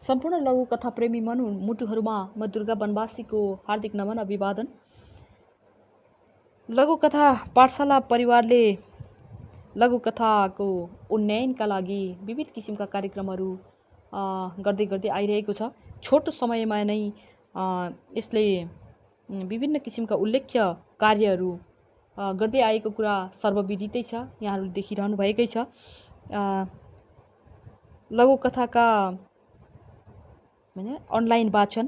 सम्पूर्ण लघुकथा प्रेमी मुटुहरूमा म दुर्गा बनवासीको हार्दिक नमन अभिवादन। लघुकथा पाठशाला परिवारले लघुकथाको उन्नयनका लागि विविध किसिमका कार्यक्रमहरू गर्दै आइरहेको छ। छोटो समयमा नै यसले विभिन्न किसिमका उल्लेख्य कार्यहरू गर्दै आएको कुरा सर्वविदितै छ, यहाँहरूले देखिरहनु भएकै छ। लघुकथाका अनलाइन वाचन,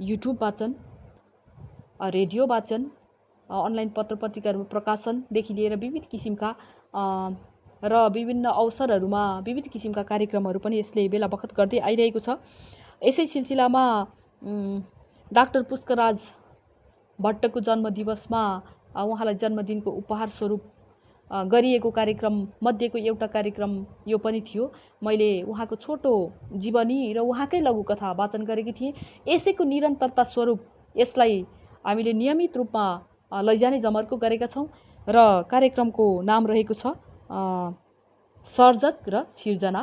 युट्युब वाचन, रेडियो वाचन, अनलाइन पत्र पत्रिकाहरू प्रकाशनदेखि लिएर विविध किसिमका र विभिन्न अवसरहरूमा विविध किसिमका कार्यक्रमहरू पनि यसले बेला बखत गर्दै आइरहेको छ। यसै सिलसिलामा डाक्टर पुष्कराज भट्टको जन्मदिवसमा उहाँलाई जन्मदिनको उपहार स्वरूप गरिएको कार्यक्रम मध्येको एउटा कार्यक्रम यो पनि थियो। मैले उहाँको छोटो जीवनी र उहाँकै लघुकथा वाचन गरेकी थिएँ। यसैको निरन्तरता स्वरूप यसलाई हामीले नियमित रूपमा लैजाने जमर्को गरेका छौँ र कार्यक्रमको नाम रहेको छ सर्जक र सिर्जना।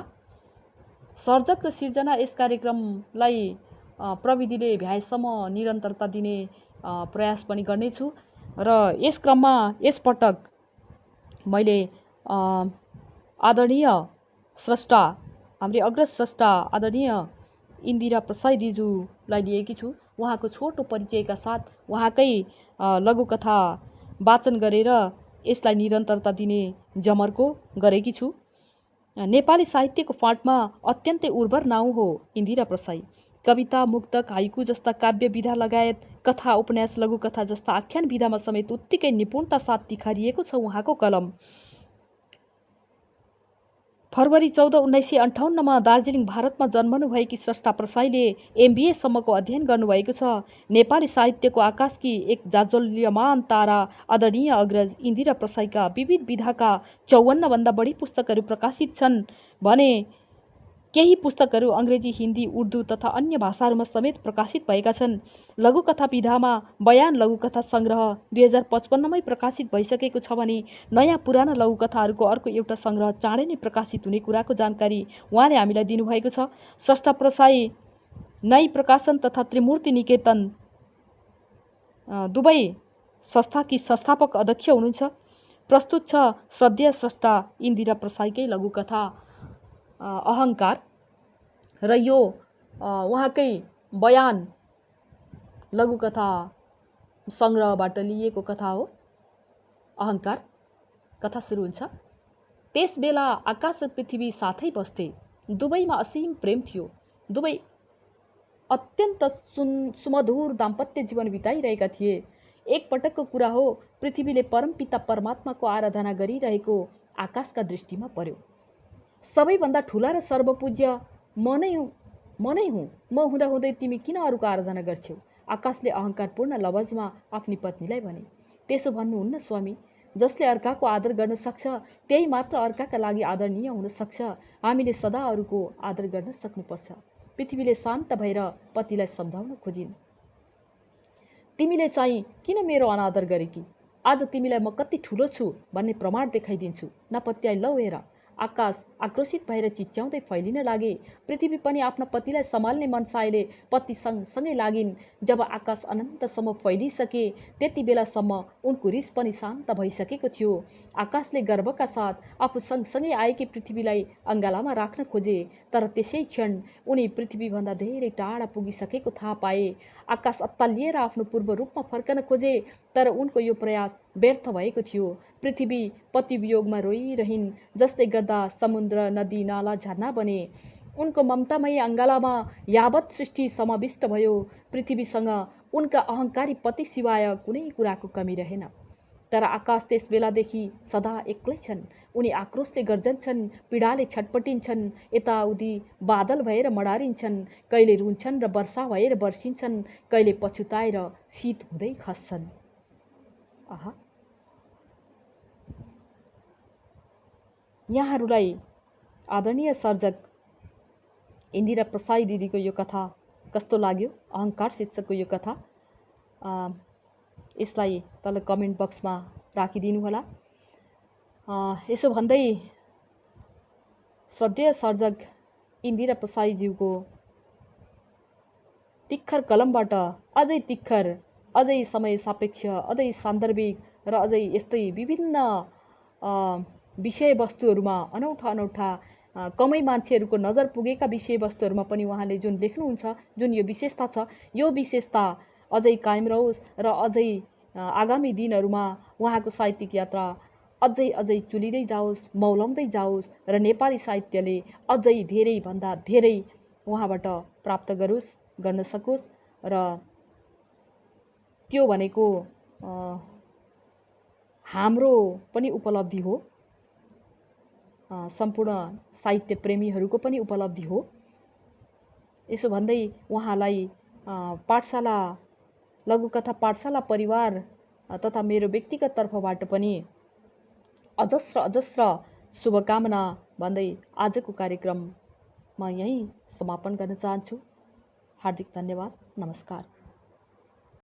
सर्जक र सिर्जना यस कार्यक्रमलाई प्रविधिले भ्याएसम्म निरन्तरता दिने प्रयास पनि गर्नेछु र यस क्रममा यसपटक मैले आदरणीय स्रष्टा, हाम्रै अग्रज स्रष्टा आदरणीय इन्दिरा प्रसाई दिजूलाई लिएकी छु। उहाँको छोटो परिचयका साथ उहाँकै लघुकथा वाचन गरेर यसलाई निरन्तरता दिने जमर्को गरेकी छु। नेपाली साहित्यको फाँटमा अत्यन्तै उर्वर नाउँ हो इन्दिरा प्रसाई। कविता, मुक्तक, हाइकु जस्ता काव्य विधा लगायत कथा, उपन्यास, लघुकथा जस्ता आख्यान विधामा समेत उत्तिकै निपुणता साथ तिखारिएको छ उहाँको कलम। फरवरी 14, 1958मा दार्जिलिङ, भारतमा जन्मनुभएकी स्रष्टा प्रसाईले MBA सम्मको अध्ययन गर्नुभएको छ। नेपाली साहित्यको आकाशकी एक जाज्वल्यमान तारा आदरणीय अग्रज इन्दिरा प्रसाईका विविध विधाका 54 भन्दा बढी पुस्तकहरू प्रकाशित छन् भने केही पुस्तकहरू अङ्ग्रेजी, हिन्दी, उर्दू तथा अन्य भाषाहरूमा समेत प्रकाशित भएका छन्। लघुकथा विधामा बयान लघुकथा सङ्ग्रह 2055मै प्रकाशित भइसकेको छ भने नयाँ पुराना लघुकथाहरूको अर्को एउटा सङ्ग्रह चाँडै नै प्रकाशित हुने कुराको जानकारी उहाँले हामीलाई दिनुभएको छ। स्रष्टा प्रसाई नै प्रकाशन तथा त्रिमूर्ति निकेतन दुवै संस्थाकी संस्थापक अध्यक्ष हुनुहुन्छ। प्रस्तुत छ श्रद्धेय स्रष्टा इन्दिरा प्रसाईकै लघुकथा अहङ्कार र यो उहाँकै बयान लघुकथा सङ्ग्रहबाट लिएको कथा हो। अहङ्कार कथा सुरु हुन्छ। त्यस बेला आकाश र पृथ्वी साथै बस्थे। दुवैमा असीम प्रेम थियो। दुवै अत्यन्त सुमधुर दाम्पत्य जीवन बिताइरहेका थिए। एक पटकको कुरा हो, पृथ्वीले परमपिता परमात्माको आराधना गरिरहेको आकाशका दृष्टिमा पर्यो। सबैभन्दा ठुला र सर्वपूज्य म नै हुँ। म हुँदाहुँदै तिमी किन अरूको आराधना गर्छौ? आकाशले अहङ्कारपूर्ण लवजमा आफ्नी पत्नीलाई भने। त्यसो भन्नुहुन्न स्वामी। जसले अर्काको आदर गर्न सक्छ त्यही मात्र अर्काका लागि आदरणीय हुन सक्छ। हामीले सदा अरूको आदर गर्न सक्नुपर्छ। पृथ्वीले शान्त भएर पतिलाई सम्झाउन खोजिन्। तिमीले चाहिँ किन मेरो अनादर गरेकी? आज तिमीलाई म कति ठुलो छु भन्ने प्रमाण देखाइदिन्छु। नपत्याइ लौ हेर। आकाश आक्रोशित भएर चिच्याउँदै फैलिन लागे। पृथ्वी पनि आफ्ना पतिलाई सम्हाल्ने मनसायले पति सँगसँगै लागिन्। जब आकाश अनन्तसम्म फैलिसके त्यति बेलासम्म उनको रिस पनि शान्त भइसकेको थियो। आकाशले गर्वका साथ आफू सँगसँगै आएकी पृथ्वीलाई अङ्गालामा राख्न खोजे, तर त्यसै क्षण उनी पृथ्वीभन्दा धेरै टाढा पुगिसकेको थाहा पाए। आकाश अत्तालिएर आफ्नो पूर्व रूपमा फर्कन खोजे, तर उनको यो प्रयास व्यर्थ भएको थियो। पृथ्वी पतिवियोगमा रोइरहिन्, जसले गर्दा समुद्र, नदी, नाला, झरना बने। उनको ममतामय अङ्गालामा यावत सृष्टि समाविष्ट भयो। पृथ्वीसँग उनका अहङ्कारी पति सिवाय कुनै कुराको कमी रहेन। तर आकाश त्यस बेलादेखि सदा एक्लै छन्। उनी आक्रोशले गर्जन्छन्, पीडाले छटपटिन्छन्, यताउति बादल भएर मडारिन्छन्, कहिले रुन्छन् र वर्षा भएर बर्सिन्छन्, कहिले पछुताएर शीत हुँदै खस्छन्। आहा, यहाँहरूलाई आदरणीय सर्जक इन्दिरा प्रसाई दिदीको यो कथा कस्तो लाग्यो? अहङ्कार शीर्षकको यो कथा यसलाई तल कमेन्ट बक्समा राखिदिनु होला। यसो भन्दै श्रद्धेय सर्जक इन्दिरा प्रसाईज्यूको तिखर कलमबाट अझै तिखर, अझै समय सापेक्ष, अझै सान्दर्भिक र अझै यस्तै विभिन्न विषयवस्तुहरूमा अनौठा कमै मान्छेहरूको नजर पुगेका विषयवस्तुहरूमा पनि उहाँले जुन लेख्नुहुन्छ, जुन यो विशेषता छ, यो विशेषता अझै कायम रहोस् र अझै आगामी दिनहरूमा उहाँको साहित्यिक यात्रा अझै चुलिँदै जाओस्, मौलाउँदै जाओस् र नेपाली साहित्यले अझै धेरैभन्दा धेरै उहाँबाट प्राप्त गर्न सकोस् र त्यो भनेको हाम्रो पनि उपलब्धि हो, सम्पूर्ण साहित्य प्रेमीहरूको पनि उपलब्धि हो। यसो भन्दै उहाँलाई पाठशाला लघुकथा पाठशाला परिवार तथा मेरो व्यक्तिगत तर्फबाट पनि अजस्र शुभकामना भन्दै आजको कार्यक्रम म यहीँ समापन गर्न चाहन्छु। हार्दिक धन्यवाद। नमस्कार।